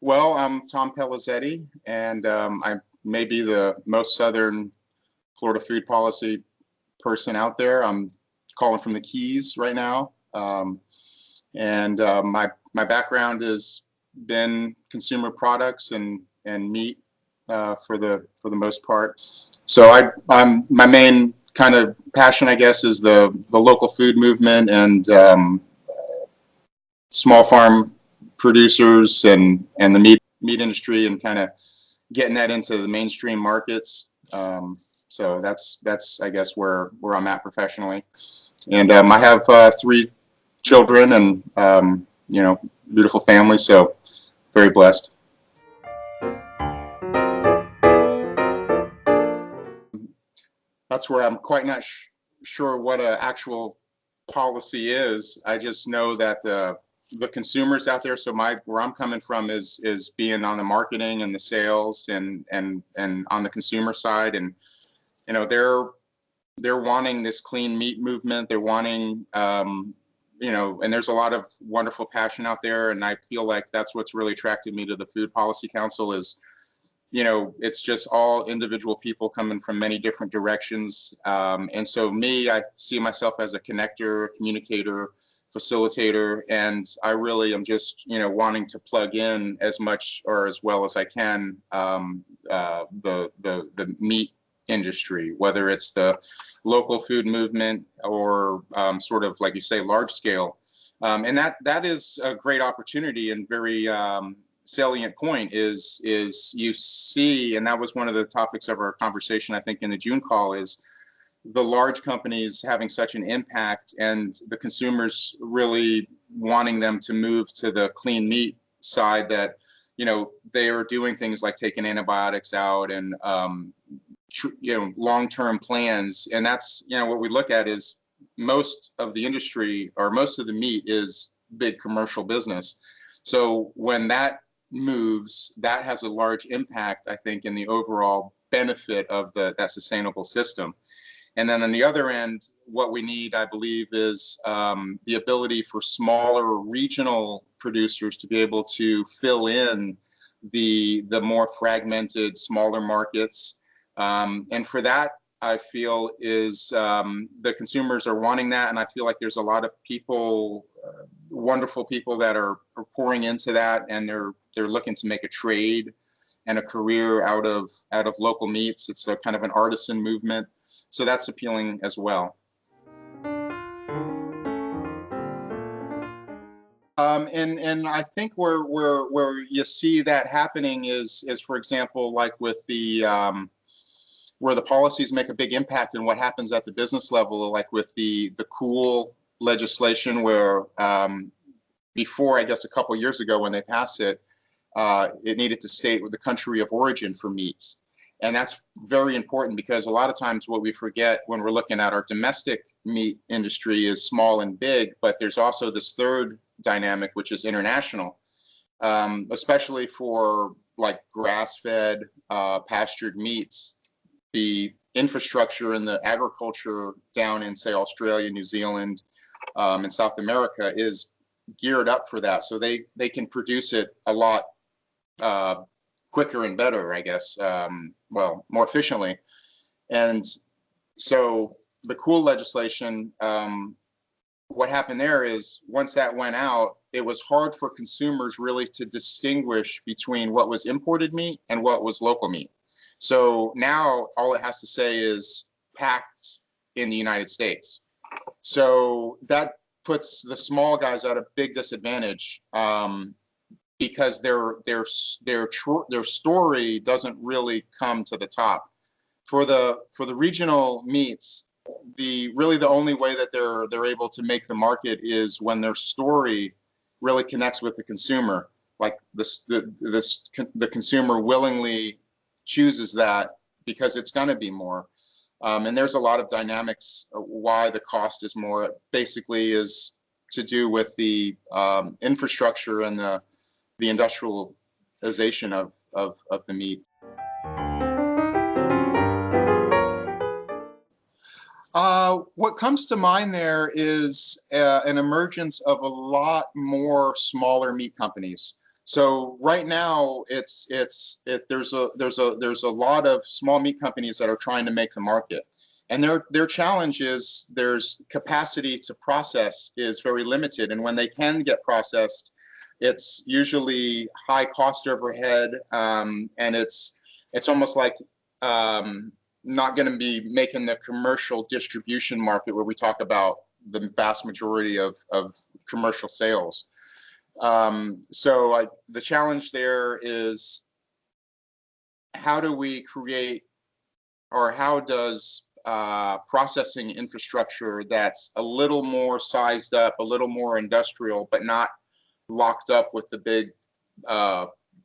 Well, I'm Tom Pellizzetti, and I may be the most southern Florida food policy person out there. I'm calling from the Keys right now, and my background has been consumer products and meat for the most part. So I'm my main kind of passion, I guess, is the local food movement and small farm producers and the meat industry and kind of getting that into the mainstream markets. So that's I guess where I'm at professionally, and I have three children and beautiful family, so very blessed. That's where I'm quite not sure what an actual policy is. I just know that the consumers out there. So where I'm coming from is being on the marketing and the sales and on the consumer side, and they're wanting this clean meat movement. They're wanting and there's a lot of wonderful passion out there, and I feel like that's what's really attracted me to the Food Policy Council is it's just all individual people coming from many different directions. And so I see myself as a connector, communicator, facilitator, and I really am just, wanting to plug in as much or as well as I can the meat industry, whether it's the local food movement or sort of like you say, large scale. And that is a great opportunity and very salient point is you see, and that was one of the topics of our conversation, I think, in the June call, is the large companies having such an impact and the consumers really wanting them to move to the clean meat side, that they are doing things like taking antibiotics out and long-term plans. And that's what we look at is most of the industry or most of the meat is big commercial business. So when that moves, that has a large impact, I think, in the overall benefit of that sustainable system. And then on the other end, what we need, I believe, is the ability for smaller regional producers to be able to fill in the more fragmented, smaller markets. And for that, I feel is the consumers are wanting that, and I feel like there's a lot of people, wonderful people that are pouring into that, and they're looking to make a trade and a career out of local meats. It's a kind of an artisan movement, so that's appealing as well. And I think where you see that happening is for example, like with the where the policies make a big impact and what happens at the business level, like with the cool legislation, where before, I guess a couple of years ago when they passed it, it needed to state the country of origin for meats. And that's very important because a lot of times what we forget when we're looking at our domestic meat industry is small and big, but there's also this third dynamic, which is international, especially for like grass-fed, pastured meats. The infrastructure and the agriculture down in, say, Australia, New Zealand, and South America is geared up for that. So they can produce it a lot quicker and better, I guess, more efficiently. And so the cool legislation, what happened there is once that went out, it was hard for consumers really to distinguish between what was imported meat and what was local meat. So now all it has to say is packed in the United States. So that puts the small guys at a big disadvantage because their story doesn't really come to the top. For the regional meats, the only way that they're able to make the market is when their story really connects with the consumer. Like the consumer willingly chooses that because it's going to be more. And there's a lot of dynamics why the cost is more. It basically is to do with the infrastructure and the industrialization of the meat. What comes to mind there is an emergence of a lot more smaller meat companies. So right now, there's a lot of small meat companies that are trying to make the market, and their challenge is there's capacity to process is very limited, and when they can get processed, it's usually high cost overhead, and it's almost like not going to be making the commercial distribution market where we talk about the vast majority of commercial sales. So the challenge there is, how do we create, or how does processing infrastructure that's a little more sized up, a little more industrial, but not locked up with the big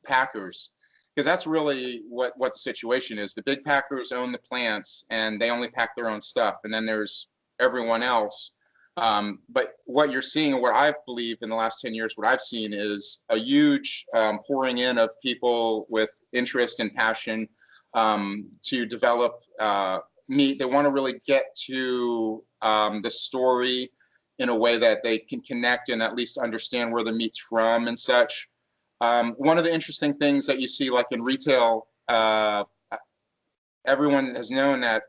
packers? Because that's really what the situation is. The big packers own the plants and they only pack their own stuff, and then there's everyone else. But what you're seeing, and what I believe in the last 10 years, what I've seen is a huge pouring in of people with interest and passion to develop meat. They want to really get to the story in a way that they can connect and at least understand where the meat's from and such. One of the interesting things that you see, like in retail, everyone has known that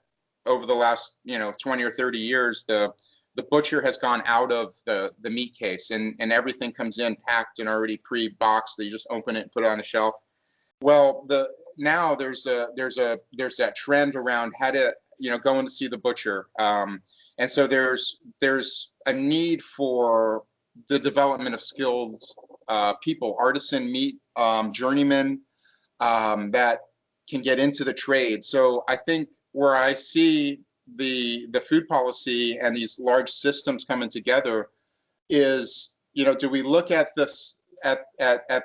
over the last 20 or 30 years, the butcher has gone out of the meat case, and everything comes in packed and already pre-boxed. They just open it and put it on the shelf. Well, now there's that trend around how to going to see the butcher, and so there's a need for the development of skilled people, artisan meat journeymen that can get into the trade. So I think where I see the food policy and these large systems coming together is, do we look at this at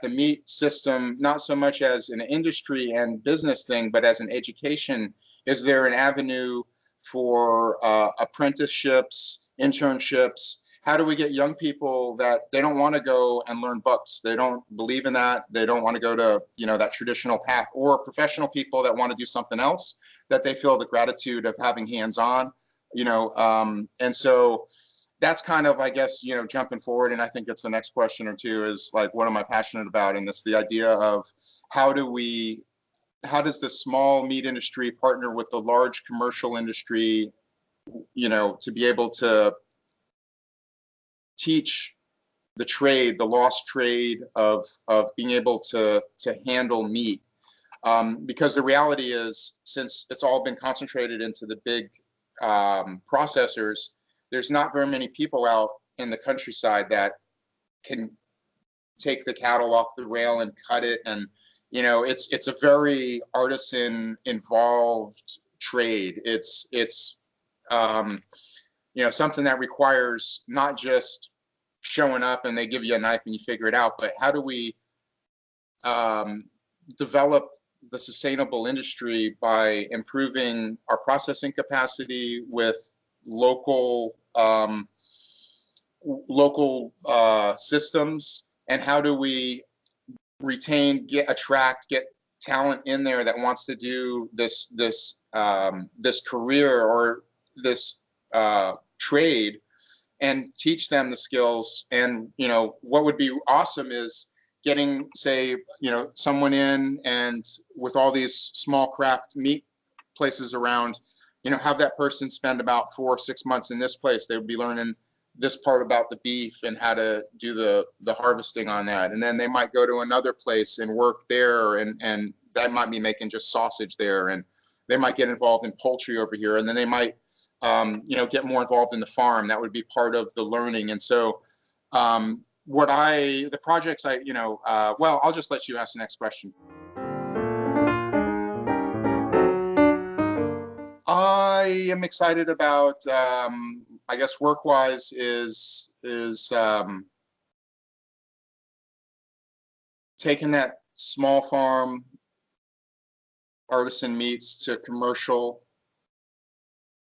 the meat system not so much as an industry and business thing, but as an education? Is there an avenue for apprenticeships, internships? How do we get young people that they don't want to go and learn books? They don't believe in that. They don't want to go to, that traditional path, or professional people that want to do something else, that they feel the gratitude of having hands-on, and so that's kind of, I guess, jumping forward. And I think it's the next question or two is like, what am I passionate about? And it's the idea of how does the small meat industry partner with the large commercial industry, to be able to teach the trade, the lost trade of being able to handle meat, because the reality is, since it's all been concentrated into the big processors, there's not very many people out in the countryside that can take the cattle off the rail and cut it, and it's a very artisan involved trade. It's something that requires not just showing up and they give you a knife and you figure it out, but how do we develop the sustainable industry by improving our processing capacity with local systems, and how do we attract, get talent in there that wants to do this career or this trade, and teach them the skills. And what would be awesome is getting, say, someone in, and with all these small craft meat places around, have that person spend about 4 or 6 months in this place. They would be learning this part about the beef and how to do the harvesting on that, and then they might go to another place and work there, and that might be making just sausage there, and they might get involved in poultry over here, and then they might get more involved in the farm. That would be part of the learning. And so the projects well, I'll just let you ask the next question. I am excited about, I guess work-wise is taking that small farm artisan meats to commercial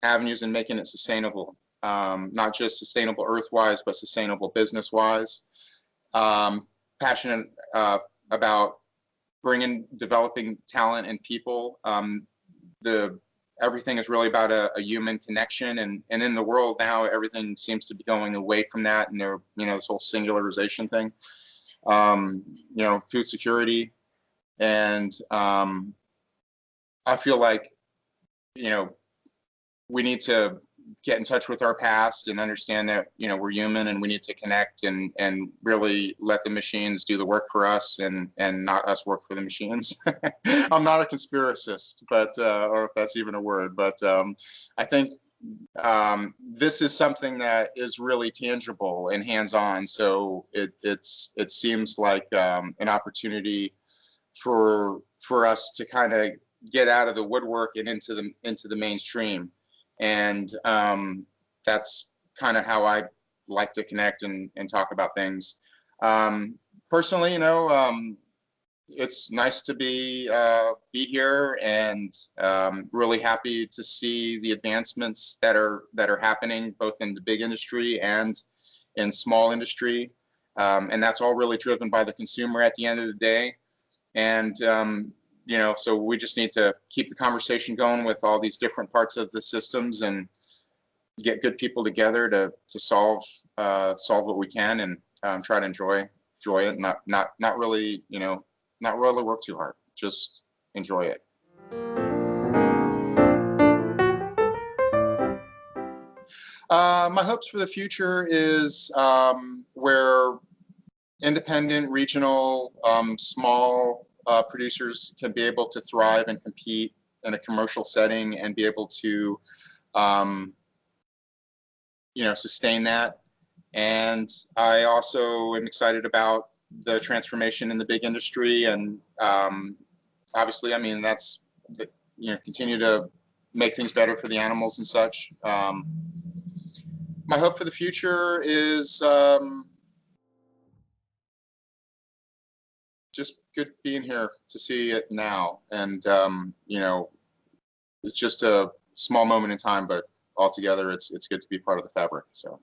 avenues and making it sustainable, not just sustainable earth-wise, but sustainable business-wise. Passionate about developing talent and people. Everything is really about a human connection, and in the world now, everything seems to be going away from that, and this whole singularization thing. food security. And I feel like, we need to get in touch with our past and understand that, we're human and we need to connect and really let the machines do the work for us and not us work for the machines. I'm not a conspiracist, but, or if that's even a word, but I think this is something that is really tangible and hands-on. So it seems like an opportunity for us to kind of get out of the woodwork and into the mainstream. And that's kind of how I like to connect and talk about things. Personally, it's nice to be here, and really happy to see the advancements that are happening both in the big industry and in small industry. And that's all really driven by the consumer at the end of the day. And so we just need to keep the conversation going with all these different parts of the systems and get good people together to solve what we can, and try to enjoy it. Not really, not really work too hard. Just enjoy it. My hopes for the future is where independent, regional, small producers can be able to thrive and compete in a commercial setting and be able to, sustain that. And I also am excited about the transformation in the big industry, and obviously, I mean, that's continue to make things better for the animals and such. My hope for the future is just good being here to see it now. And, it's just a small moment in time, but altogether, it's good to be part of the fabric. So.